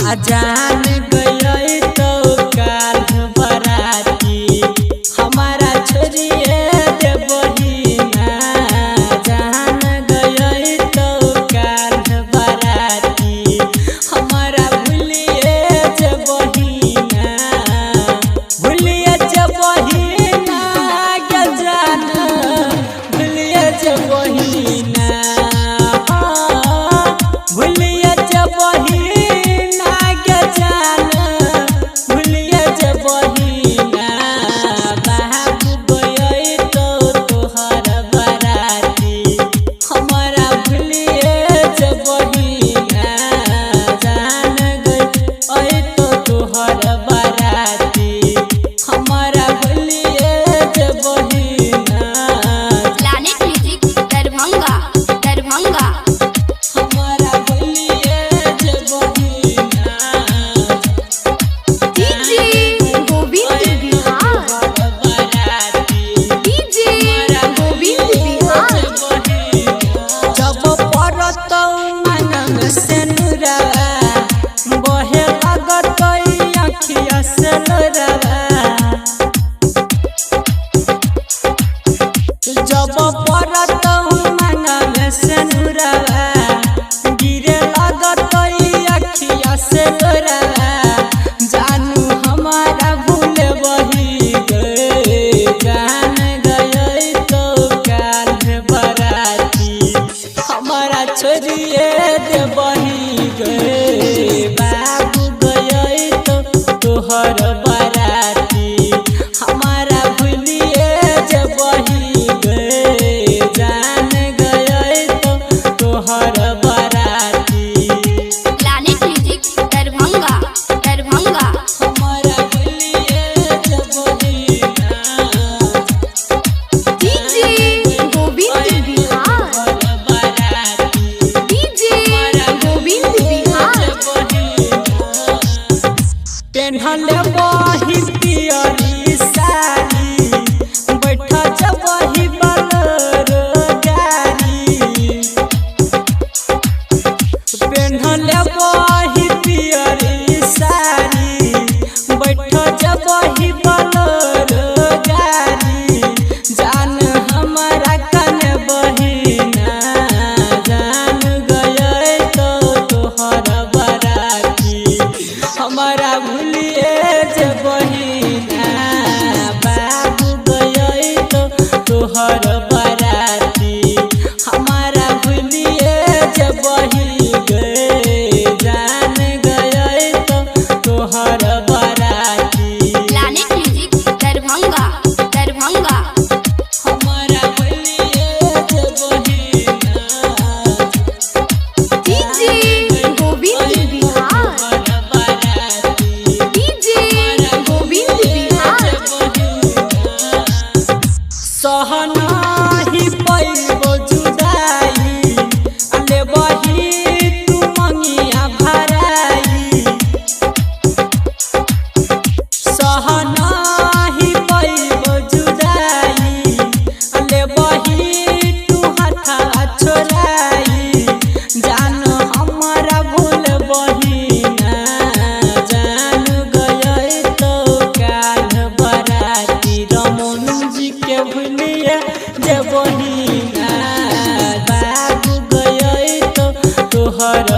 जान गई तो काल बराती हमारा छोड़िए दे बहिना। जान गई तो काल बराती हमारा भूलिए जे बहिना। भूलिए जे बहिना के जान भूलिए जे बहिना। भूलिए जे बहिना के जान भूलिए जे बहिना। बाबू गई तो तोहर बराती हमारा भूलिए जे बहिना। जान गई तो तोहर बराती हमारा भूलिए जे बहिना। Planet music Darbhanga Darbhanga. हमारा भूलिए जे बहिना। डीजे गोविंद बिहार। डीजे गोविंद बिहार। जब परत मनन से नुरवा बहे लागत अखिया से लोरवा। जब परत मनन से नुरवा गिरे लागत अखिया से लोरवा। जानू हमारा भूल बही गए। जान गई तो काल बराती हमारा छोड़िए दे बही गए। बाबू गई तो तोहर बराती हमारा भूलिए जे बही गए। जान गई तो तोहर बराती प्लैनेट म्यूजिक दरभंगा दरभंगा। हमारा भूलिए जे बहिना। डीजे गोविंद बिहार। डीजे गोविंद बिहार। पेन्हले बही पियरी साड़ी बैठा जबही बलरो गाड़ी। पेन्हले बही पियरी साड़ी बैठा जबही बलरो गाड़ी। जान हमारा कन बहिना। जान गई तो तोहर बराती हमारा भूलिए जे बहिना। बाबू गई तो तोहर बराती हमारा भूलिए जे बही गए। जान गई तो तोहर बराती प्लैनेट म्यूजिक दरभंगा दरभंगा। हमारा भूलिए जे बहिना। डीजे गोविंद बिहार। डीजे गोविंद बिहार। सहनाही पैबो जुदाई ले बही तू मंगिया भराई। सहनाही पैबो जुदाई ले बही तू हथा छोड़ाई। जान हमारा भूल बहिना। जान गई तो काल बराती रमन जी के भूलिए जे बहिना। बाबू गई तो तोहर